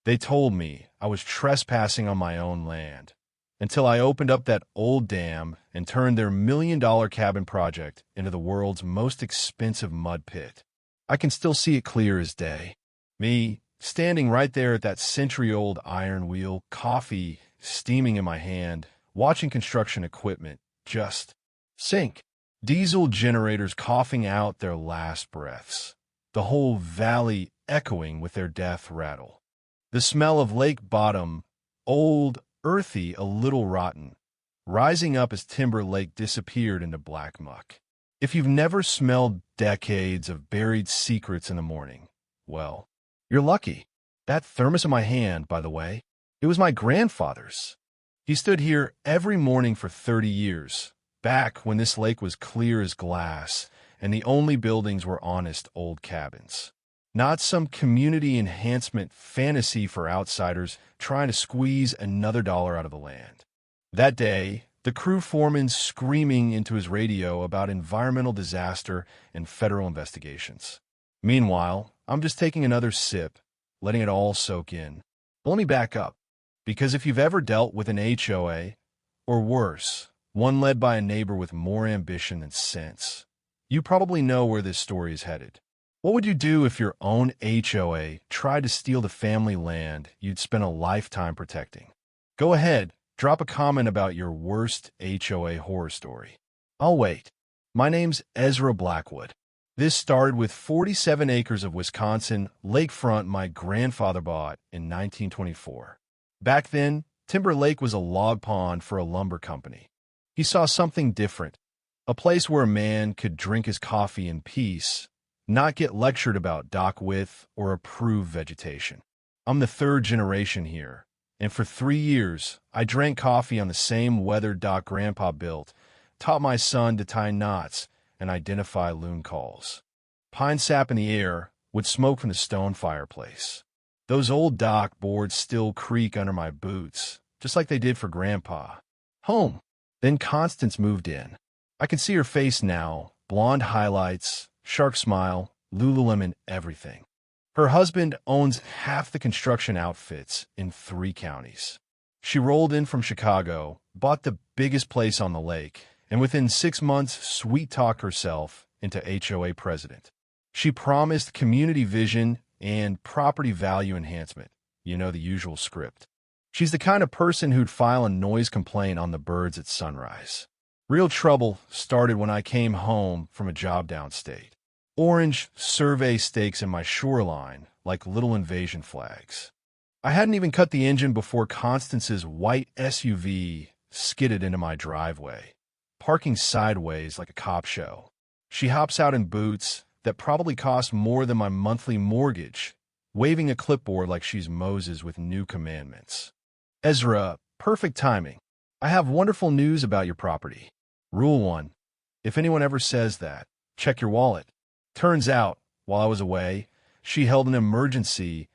They told me I was trespassing on my own land, until I opened up that old dam and turned their $1 million cabin project into the world's most expensive mud pit. I can still see it clear as day. Me, standing right there at that century-old iron wheel, coffee steaming in my hand, watching construction equipment just sink. Diesel generators coughing out their last breaths. The whole valley echoing with their death rattle. The smell of lake bottom, old, earthy, a little rotten, rising up as Timber Lake disappeared into black muck. If you've never smelled decades of buried secrets in the morning, well, you're lucky. That thermos in my hand, by the way, it was my grandfather's. He stood here every morning for 30 years, back when this lake was clear as glass and the only buildings were honest old cabins. Not some community enhancement fantasy for outsiders trying to squeeze another dollar out of the land. That day, the crew foreman screaming into his radio about environmental disaster and federal investigations. Meanwhile, I'm just taking another sip, letting it all soak in. But let me back up, because if you've ever dealt with an HOA, or worse, one led by a neighbor with more ambition than sense, you probably know where this story is headed. What would you do if your own HOA tried to steal the family land you'd spent a lifetime protecting? Go ahead, drop a comment about your worst HOA horror story. I'll wait. My name's Ezra Blackwood. This started with 47 acres of Wisconsin lakefront my grandfather bought in 1924. Back then, Timber Lake was a log pond for a lumber company. He saw something different, a place where a man could drink his coffee in peace, not get lectured about dock width or approved vegetation. I'm the third generation here, and for 3 years, I drank coffee on the same weathered dock Grandpa built, taught my son to tie knots and identify loon calls. Pine sap in the air would smoke from the stone fireplace. Those old dock boards still creak under my boots, just like they did for Grandpa. Home. Then Constance moved in. I can see her face now, blonde highlights, shark smile, Lululemon everything. Her husband owns half the construction outfits in 3 counties. She rolled in from Chicago, bought the biggest place on the lake, and within 6 months sweet-talked herself into HOA president. She promised community vision and property value enhancement. You know, the usual script. She's the kind of person who'd file a noise complaint on the birds at sunrise. Real trouble started when I came home from a job downstate. Orange survey stakes in my shoreline like little invasion flags. I hadn't even cut the engine before Constance's white SUV skidded into my driveway, parking sideways like a cop show. She hops out in boots that probably cost more than my monthly mortgage, waving a clipboard like she's Moses with new commandments. Ezra, perfect timing. I have wonderful news about your property. Rule 1. If anyone ever says that, check your wallet. Turns out, while I was away, she held an emergency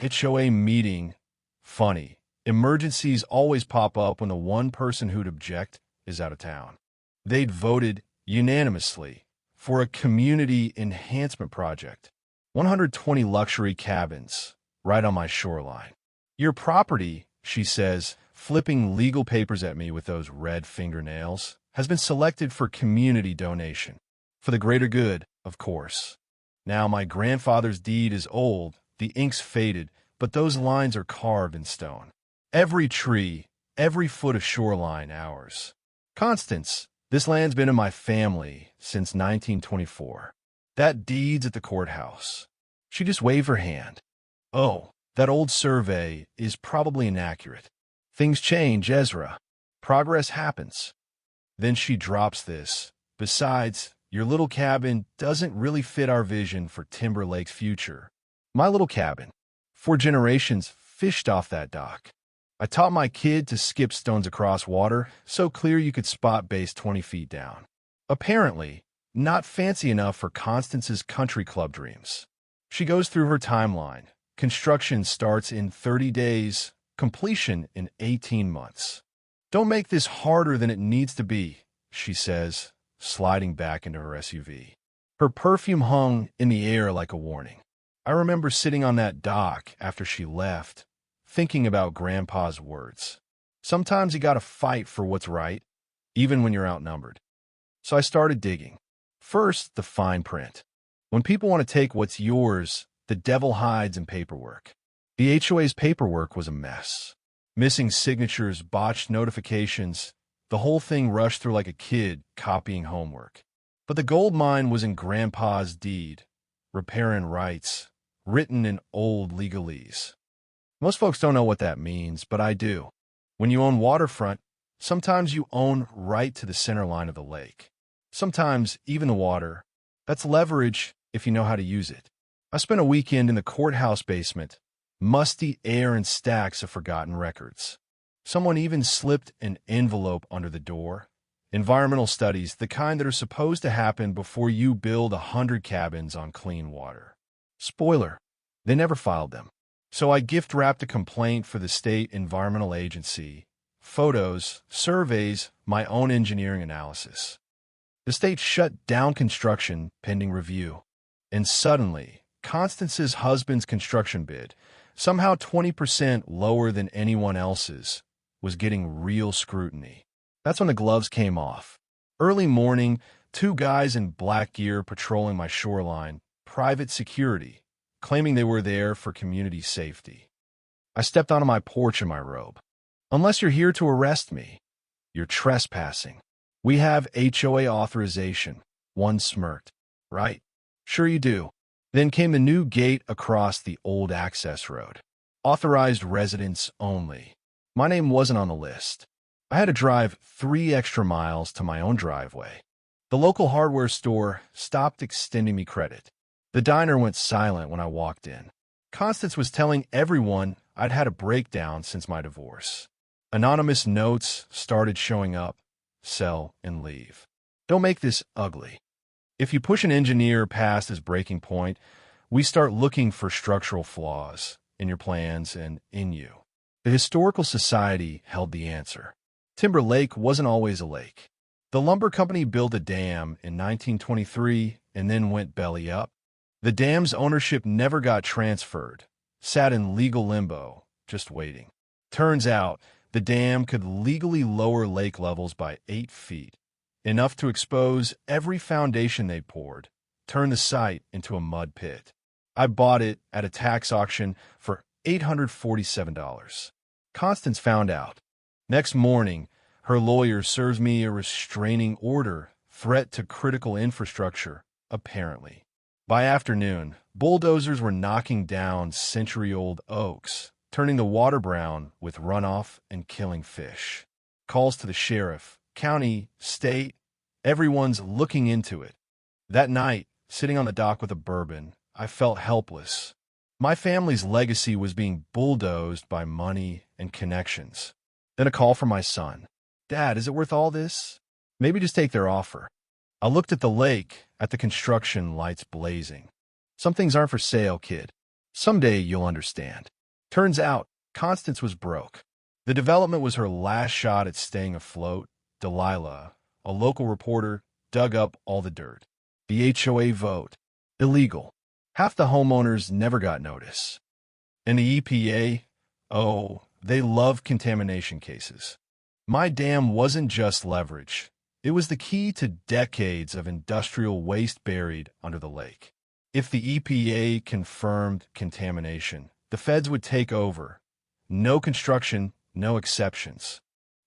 HOA meeting. Funny. Emergencies always pop up when the one person who'd object is out of town. They'd voted unanimously for a community enhancement project. 120 luxury cabins right on my shoreline. Your property, she says, flipping legal papers at me with those red fingernails, has been selected for community donation. For the greater good, of course. Now, my grandfather's deed is old, the ink's faded, but those lines are carved in stone. Every tree, every foot of shoreline, ours. Constance, this land's been in my family since 1924. That deed's at the courthouse. She just waved her hand. Oh, that old survey is probably inaccurate. Things change, Ezra. Progress happens. Then she drops this. Besides, your little cabin doesn't really fit our vision for Timber Lake's future. My little cabin, 4 generations fished off that dock. I taught my kid to skip stones across water so clear you could spot base 20 feet down. Apparently, not fancy enough for Constance's country club dreams. She goes through her timeline. Construction starts in 30 days, completion in 18 months. Don't make this harder than it needs to be, she says, sliding back into her SUV. Her perfume hung in the air like a warning. I remember sitting on that dock after she left, thinking about Grandpa's words. Sometimes you gotta fight for what's right, even when you're outnumbered. So I started digging. First, the fine print. When people want to take what's yours, the devil hides in paperwork. The HOA's paperwork was a mess. Missing signatures, botched notifications, the whole thing rushed through like a kid copying homework. But the gold mine was in Grandpa's deed, riparian rights, written in old legalese. Most folks don't know what that means, but I do. When you own waterfront, sometimes you own right to the center line of the lake. Sometimes even the water. That's leverage if you know how to use it. I spent a weekend in the courthouse basement, musty air and stacks of forgotten records. Someone even slipped an envelope under the door. Environmental studies, the kind that are supposed to happen before you build 100 cabins on clean water. Spoiler, they never filed them. So I gift-wrapped a complaint for the state environmental agency, photos, surveys, my own engineering analysis. The state shut down construction pending review. And suddenly, Constance's husband's construction bid, somehow 20% lower than anyone else's, was getting real scrutiny. That's when the gloves came off. Early morning, 2 guys in black gear patrolling my shoreline, private security, claiming they were there for community safety. I stepped onto my porch in my robe. Unless you're here to arrest me, you're trespassing. We have HOA authorization. One smirked. Right? Sure you do. Then came the new gate across the old access road. Authorized residents only. My name wasn't on the list. I had to drive 3 extra miles to my own driveway. The local hardware store stopped extending me credit. The diner went silent when I walked in. Constance was telling everyone I'd had a breakdown since my divorce. Anonymous notes started showing up. Sell and leave. Don't make this ugly. If you push an engineer past his breaking point, we start looking for structural flaws in your plans and in you. The Historical Society held the answer. Timber Lake wasn't always a lake. The lumber company built a dam in 1923 and then went belly up. The dam's ownership never got transferred, sat in legal limbo, just waiting. Turns out, the dam could legally lower lake levels by 8 feet, enough to expose every foundation they poured, turn the site into a mud pit. I bought it at a tax auction for $847. Constance found out. Next morning, her lawyer serves me a restraining order, threat to critical infrastructure, apparently. By afternoon, bulldozers were knocking down century-old oaks, turning the water brown with runoff and killing fish. Calls to the sheriff, county, state, everyone's looking into it. That night, sitting on the dock with a bourbon, I felt helpless. My family's legacy was being bulldozed by money and connections. Then a call from my son. Dad, is it worth all this? Maybe just take their offer. I looked at the lake, at the construction lights blazing. Some things aren't for sale, kid. Someday you'll understand. Turns out, Constance was broke. The development was her last shot at staying afloat. Delilah, a local reporter, dug up all the dirt. The HOA vote. Illegal. Half the homeowners never got notice. And the EPA? Oh, they love contamination cases. My dam wasn't just leverage. It was the key to decades of industrial waste buried under the lake. If the EPA confirmed contamination, the feds would take over. No construction, no exceptions.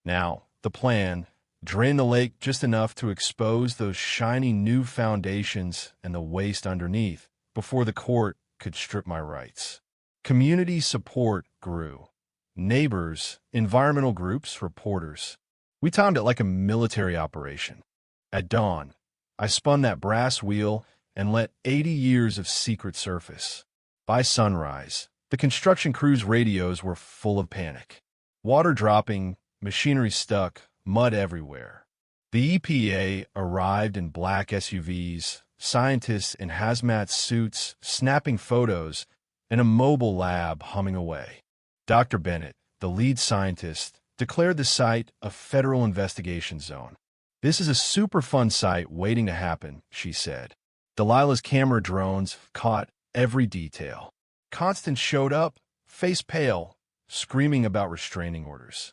Now, the plan, drain the lake just enough to expose those shiny new foundations and the waste underneath before the court could strip my rights. Community support grew. Neighbors, environmental groups, reporters. We timed it like a military operation. At dawn, I spun that brass wheel and let 80 years of secret surface. By sunrise, the construction crew's radios were full of panic. Water dropping, machinery stuck, mud everywhere. The EPA arrived in black SUVs, scientists in hazmat suits snapping photos, and a mobile lab humming away. Dr. Bennett, the lead scientist, declared the site a federal investigation zone. This is a super fun site waiting to happen, she said. Delilah's camera drones caught every detail. Constance showed up, face pale, screaming about restraining orders.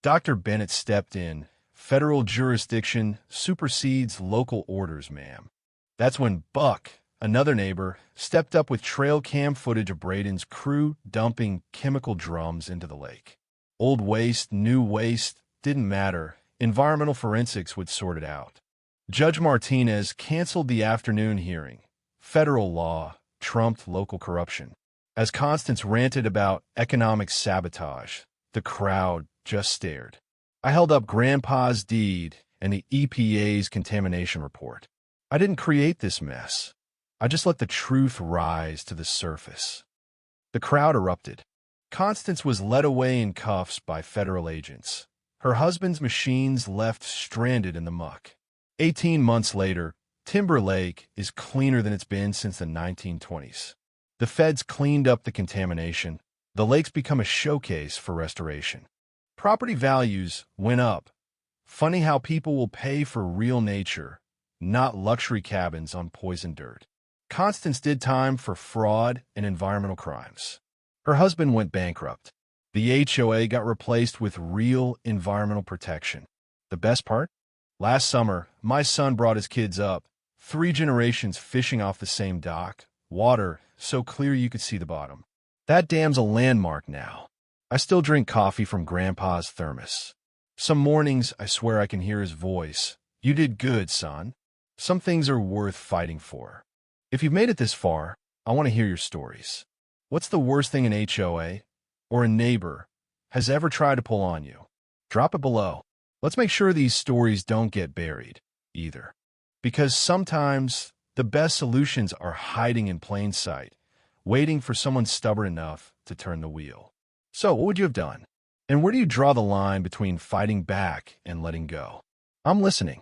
Dr. Bennett stepped in. Federal jurisdiction supersedes local orders, ma'am. That's when Buck, another neighbor, stepped up with trail cam footage of Braden's crew dumping chemical drums into the lake. Old waste, new waste, didn't matter. Environmental forensics would sort it out. Judge Martinez canceled the afternoon hearing. Federal law trumped local corruption. As Constance ranted about economic sabotage, the crowd just stared. I held up Grandpa's deed and the EPA's contamination report. I didn't create this mess. I just let the truth rise to the surface. The crowd erupted. Constance was led away in cuffs by federal agents. Her husband's machines left stranded in the muck. 18 months later, Timber Lake is cleaner than it's been since the 1920s. The feds cleaned up the contamination. The lake's become a showcase for restoration. Property values went up. Funny how people will pay for real nature, not luxury cabins on poisoned dirt. Constance did time for fraud and environmental crimes. Her husband went bankrupt. The HOA got replaced with real environmental protection. The best part? Last summer, my son brought his kids up, 3 generations fishing off the same dock, water so clear you could see the bottom. That dam's a landmark now. I still drink coffee from Grandpa's thermos. Some mornings, I swear I can hear his voice. You did good, son. Some things are worth fighting for. If you've made it this far, I want to hear your stories. What's the worst thing an HOA or a neighbor has ever tried to pull on you? Drop it below. Let's make sure these stories don't get buried, either. Because sometimes the best solutions are hiding in plain sight, waiting for someone stubborn enough to turn the wheel. So, what would you have done? And where do you draw the line between fighting back and letting go? I'm listening.